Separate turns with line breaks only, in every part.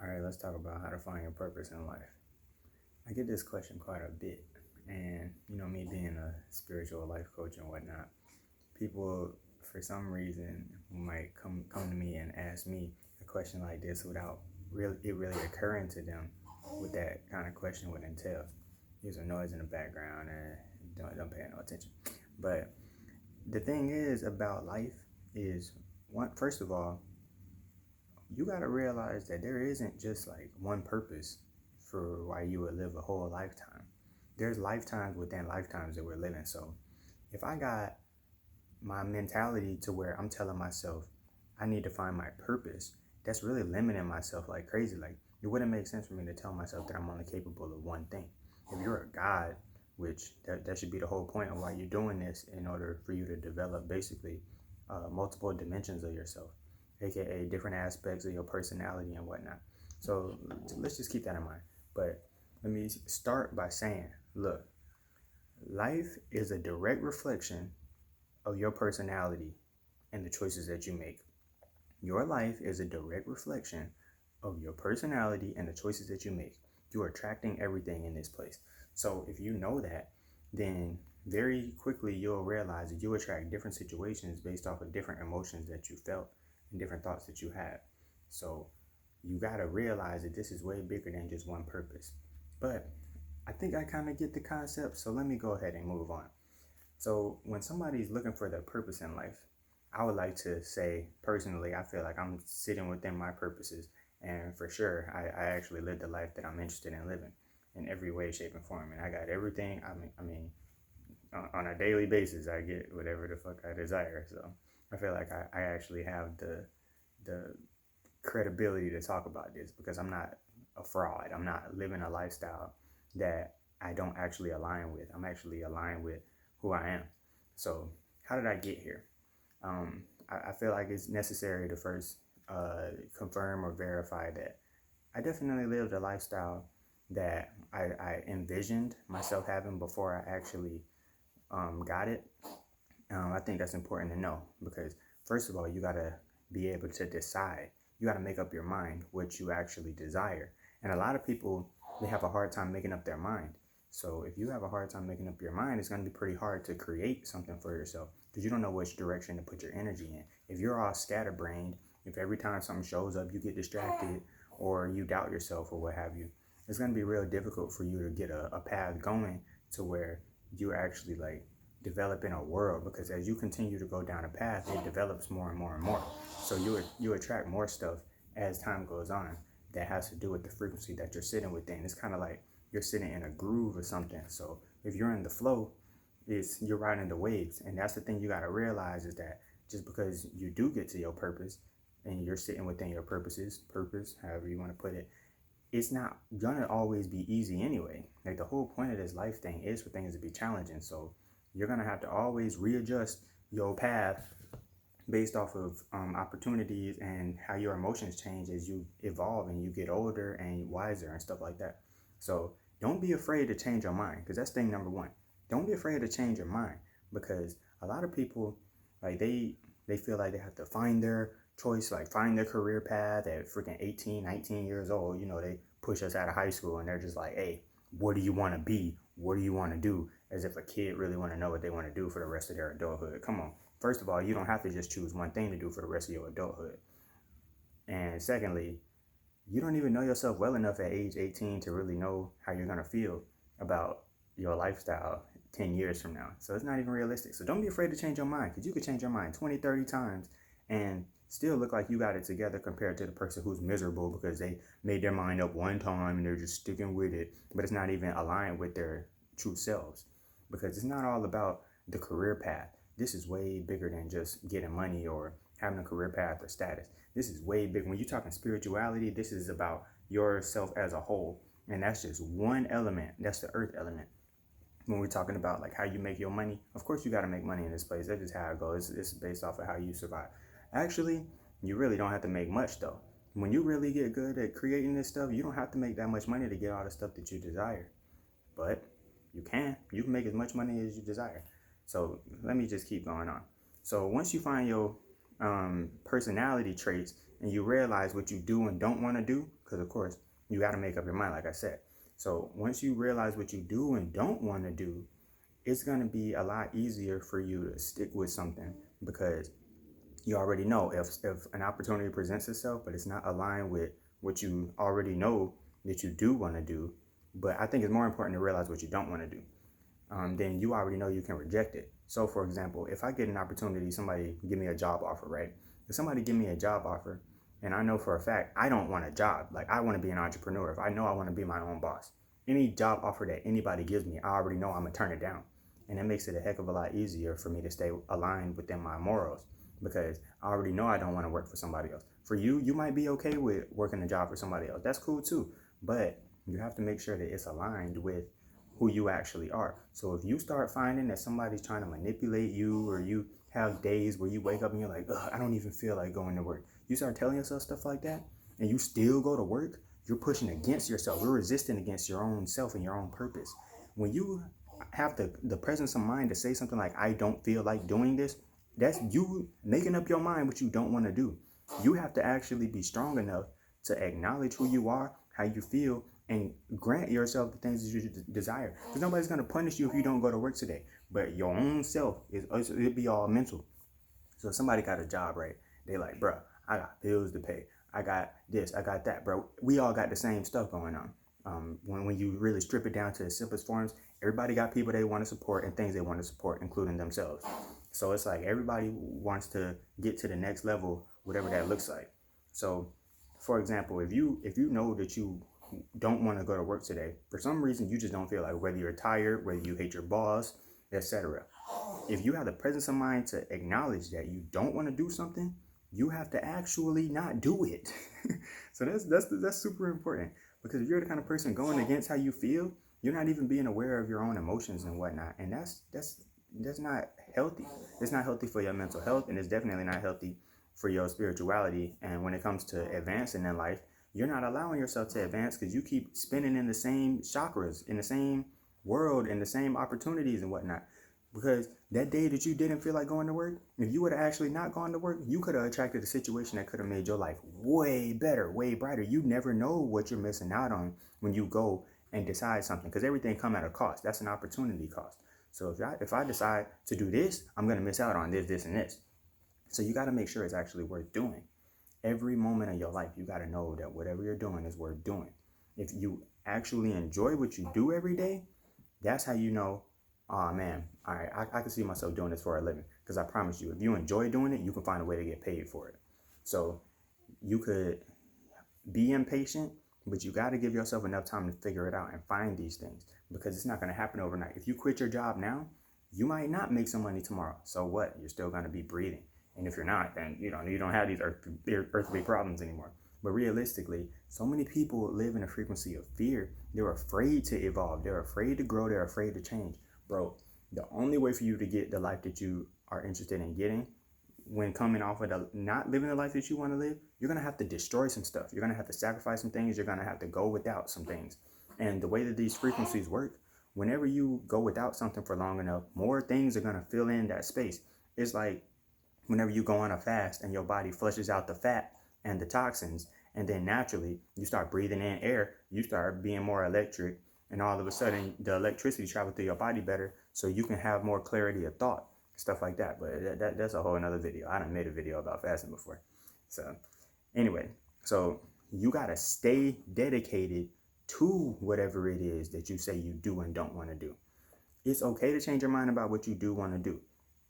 All right, let's talk about how to find your purpose in life. I get this question quite a bit, and me being a spiritual life coach and whatnot, people for some reason might come to me and ask me a question like this without really occurring to them what that kind of question would entail. There's some noise in the background and don't pay no attention. But the thing is about life is first of all, you got to realize that there isn't just like one purpose for why you would live a whole lifetime. There's lifetimes within lifetimes that we're living. So if I got my mentality to where I'm telling myself I need to find my purpose, that's really limiting myself like crazy. Like, it wouldn't make sense for me to tell myself that I'm only capable of one thing. If you're a god, which that should be the whole point of why you're doing this, in order for you to develop basically multiple dimensions of yourself, aka different aspects of your personality and whatnot. So let's just keep that in mind. But let me start by saying, look, life is a direct reflection of your personality and the choices that you make. Your life is a direct reflection of your personality and the choices that you make. You're attracting everything in this place. So if you know that, then very quickly you'll realize that you attract different situations based off of different emotions that you felt and different thoughts that you have. So you got to realize that this is way bigger than just one purpose. But I think I kind of get the concept, so let me go ahead and move on. So when somebody's looking for their purpose in life, I would like to say, personally, I feel like I'm sitting within my purposes. And for sure, I actually live the life that I'm interested in living in every way, shape, and form. And I got everything. I mean, on a daily basis, I get whatever the fuck I desire. So I feel like I actually have the credibility to talk about this, because I'm not a fraud. I'm not living a lifestyle that I don't actually align with. I'm actually aligned with who I am. So how did I get here? I feel like it's necessary to first confirm or verify that I definitely lived a lifestyle that I envisioned myself having before I actually got it. I think that's important to know, because first of all, you got to be able to decide. You got to make up your mind what you actually desire. And a lot of people, they have a hard time making up their mind. So if you have a hard time making up your mind, it's going to be pretty hard to create something for yourself, because you don't know which direction to put your energy in. If you're all scatterbrained, if every time something shows up you get distracted or you doubt yourself or what have you, it's going to be real difficult for you to get a path going to where you're actually like developing a world. Because as you continue to go down a path, it develops more and more and more. So you attract more stuff as time goes on that has to do with the frequency that you're sitting within. It's kind of like you're sitting in a groove or something. So if you're in the flow, you're riding the waves. And that's the thing you got to realize, is that just because you do get to your purpose and you're sitting within your purpose, however you want to put it, it's not gonna always be easy anyway. Like, the whole point of this life thing is for things to be challenging. So you're gonna have to always readjust your path based off of opportunities and how your emotions change as you evolve and you get older and wiser and stuff like that. So don't be afraid to change your mind, because that's thing number one. Don't be afraid to change your mind, because a lot of people, like, they feel like they have to find their choice, like find their career path at freaking 18, 19 years old. They push us out of high school and they're just like, hey, what do you want to be? What do you want to do? As if a kid really want to know what they want to do for the rest of their adulthood. Come on. First of all, you don't have to just choose one thing to do for the rest of your adulthood. And secondly, you don't even know yourself well enough at age 18 to really know how you're going to feel about your lifestyle 10 years from now. So it's not even realistic. So don't be afraid to change your mind, because you could change your mind 20, 30 times and still look like you got it together, compared to the person who's miserable because they made their mind up one time and they're just sticking with it, but it's not even aligned with their true selves. Because it's not all about the career path. This is way bigger than just getting money or having a career path or status. This is way bigger. When you're talking spirituality, this is about yourself as a whole. And that's just one element. That's the earth element. When we're talking about like how you make your money, of course you got to make money in this place. That's just how it goes. It's based off of how you survive. Actually, you really don't have to make much though. When you really get good at creating this stuff, you don't have to make that much money to get all the stuff that you desire. But you can make as much money as you desire. So let me just keep going on. So once you find your personality traits and you realize what you do and don't want to do, because of course you got to make up your mind, like I said. So once you realize what you do and don't want to do, it's going to be a lot easier for you to stick with something, because you already know if an opportunity presents itself, but it's not aligned with what you already know that you do want to do. But I think it's more important to realize what you don't want to do. Then you already know you can reject it. So for example, if I get an opportunity, somebody give me a job offer, right? If somebody give me a job offer and I know for a fact I don't want a job, like I want to be an entrepreneur, if I know I want to be my own boss, any job offer that anybody gives me, I already know I'm gonna turn it down. And that makes it a heck of a lot easier for me to stay aligned within my morals, because I already know I don't want to work for somebody else. For you, you might be okay with working a job for somebody else. That's cool too. But you have to make sure that it's aligned with who you actually are. So if you start finding that somebody's trying to manipulate you, or you have days where you wake up and you're like, I don't even feel like going to work. You start telling yourself stuff like that and you still go to work, you're pushing against yourself. You're resisting against your own self and your own purpose. When you have the presence of mind to say something like, I don't feel like doing this, that's you making up your mind what you don't want to do. You have to actually be strong enough to acknowledge who you are, how you feel, and grant yourself the things that you desire. Because nobody's going to punish you if you don't go to work today. But your own self, it'll be all mental. So if somebody got a job, right? They like, bro, I got bills to pay. I got this, I got that, bro. We all got the same stuff going on. When you really strip it down to the simplest forms, everybody got people they want to support and things they want to support, including themselves. So it's like everybody wants to get to the next level, whatever that looks like. So, for example, if you know that you don't want to go to work today, for some reason you just don't feel like, whether you're tired, whether you hate your boss, etc. If you have the presence of mind to acknowledge that you don't want to do something, you have to actually not do it. So that's super important, because if you're the kind of person going against how you feel, you're not even being aware of your own emotions and whatnot, and that's not healthy. It's not healthy for your mental health, and it's definitely not healthy for your spirituality. And when it comes to advancing in life, you're not allowing yourself to advance because you keep spinning in the same chakras, in the same world, in the same opportunities and whatnot. Because that day that you didn't feel like going to work, if you would have actually not gone to work, you could have attracted a situation that could have made your life way better, way brighter. You never know what you're missing out on when you go and decide something, because everything comes at a cost. That's an opportunity cost. So if I decide to do this, I'm going to miss out on this, this, and this. So you got to make sure it's actually worth doing. Every moment of your life, you got to know that whatever you're doing is worth doing. If you actually enjoy what you do every day, that's how you know, oh man, all right, I can see myself doing this for a living. Because I promise you, if you enjoy doing it, you can find a way to get paid for it. So you could be impatient, but you got to give yourself enough time to figure it out and find these things, because it's not going to happen overnight. If you quit your job now, you might not make some money tomorrow. So what? You're still going to be breathing. And if you're not, then you don't have these earthly problems anymore. But realistically, so many people live in a frequency of fear. They're afraid to evolve. They're afraid to grow. They're afraid to change. Bro, the only way for you to get the life that you are interested in getting, when coming off of not living the life that you want to live, you're going to have to destroy some stuff. You're going to have to sacrifice some things. You're going to have to go without some things. And the way that these frequencies work, whenever you go without something for long enough, more things are going to fill in that space. It's like whenever you go on a fast and your body flushes out the fat and the toxins, and then naturally you start breathing in air, you start being more electric, and all of a sudden the electricity travels through your body better, so you can have more clarity of thought, stuff like that. But that's a whole another video. I done made a video about fasting before. So anyway, so you got to stay dedicated to whatever it is that you say you do and don't want to do. It's okay to change your mind about what you do want to do.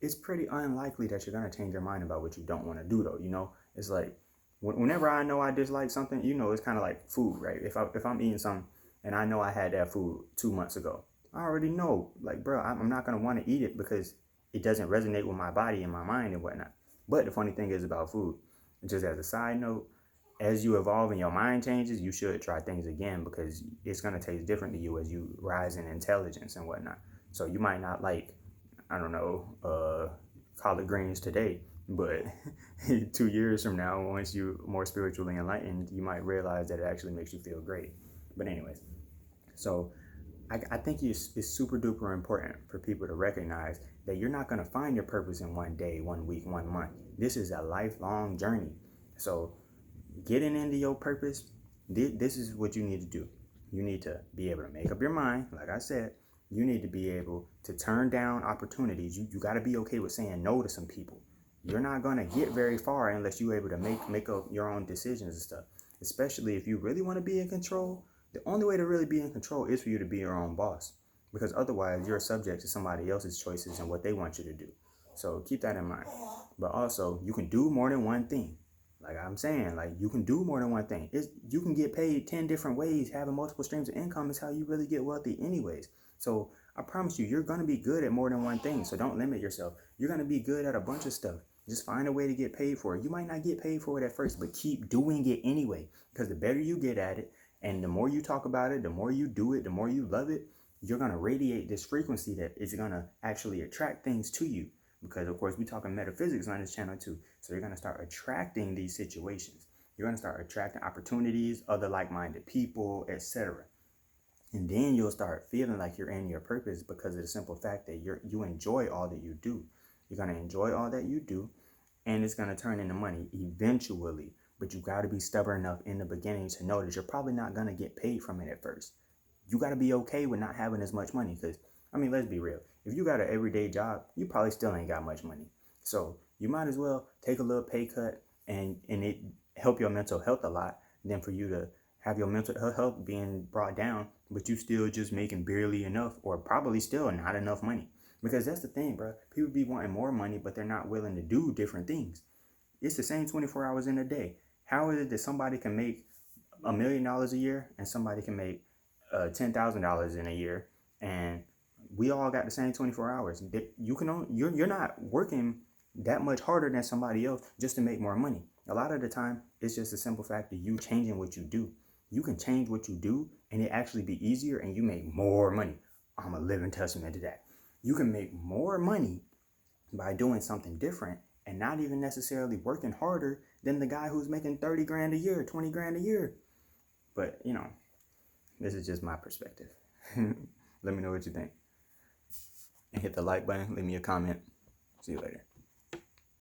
It's pretty unlikely that you're going to change your mind about what you don't want to do, though. It's like whenever I know I dislike something, it's kind of like food, right? If I'm eating something and I know I had that food 2 months ago, I already know, like, bro, I'm not going to want to eat it because it doesn't resonate with my body and my mind and whatnot. But the funny thing is about food, just as a side note, as you evolve and your mind changes, you should try things again, because it's going to taste different to you as you rise in intelligence and whatnot. So you might not like, I don't know, collard greens today, but 2 years from now, once you're more spiritually enlightened, you might realize that it actually makes you feel great. But anyways, so I think it's super duper important for people to recognize that you're not going to find your purpose in one day, 1 week, 1 month. This is a lifelong journey. So getting into your purpose, this is what you need to do. You need to be able to make up your mind. Like I said, you need to be able to turn down opportunities. You got to be okay with saying no to some people. You're not going to get very far unless you're able to make up your own decisions and stuff. Especially if you really want to be in control. The only way to really be in control is for you to be your own boss. Because otherwise, you're subject to somebody else's choices and what they want you to do. So keep that in mind. But also, you can do more than one thing. Like I'm saying, like you can do more than one thing. You can get paid 10 different ways. Having multiple streams of income is how you really get wealthy anyways. So I promise you, you're going to be good at more than one thing. So don't limit yourself. You're going to be good at a bunch of stuff. Just find a way to get paid for it. You might not get paid for it at first, but keep doing it anyway. Because the better you get at it, and the more you talk about it, the more you do it, the more you love it, you're going to radiate this frequency that is going to actually attract things to you. Because, of course, we're talking metaphysics on this channel, too. So you're going to start attracting these situations. You're going to start attracting opportunities, other like-minded people, etc. And then you'll start feeling like you're in your purpose because of the simple fact that you enjoy all that you do. You're going to enjoy all that you do, and it's going to turn into money eventually. But you got to be stubborn enough in the beginning to know that you're probably not going to get paid from it at first. You got to be okay with not having as much money because, I mean, let's be real. If you got an everyday job, you probably still ain't got much money. So you might as well take a little pay cut and it help your mental health a lot than for you to have your mental health being brought down, but you still just making barely enough or probably still not enough money. Because that's the thing, bro. People be wanting more money, but they're not willing to do different things. It's the same 24 hours in a day. How is it that somebody can make $1 million a year and somebody can make $10,000 in a year, and we all got the same 24 hours? You're not working that much harder than somebody else just to make more money. A lot of the time, it's just a simple fact that you changing what you do. You can change what you do, and it actually be easier, and you make more money. I'm a living testament to that. You can make more money by doing something different and not even necessarily working harder than the guy who's making 30 grand a year, 20 grand a year. But, this is just my perspective. Let me know what you think. And hit the like button. Leave me a comment. See you later.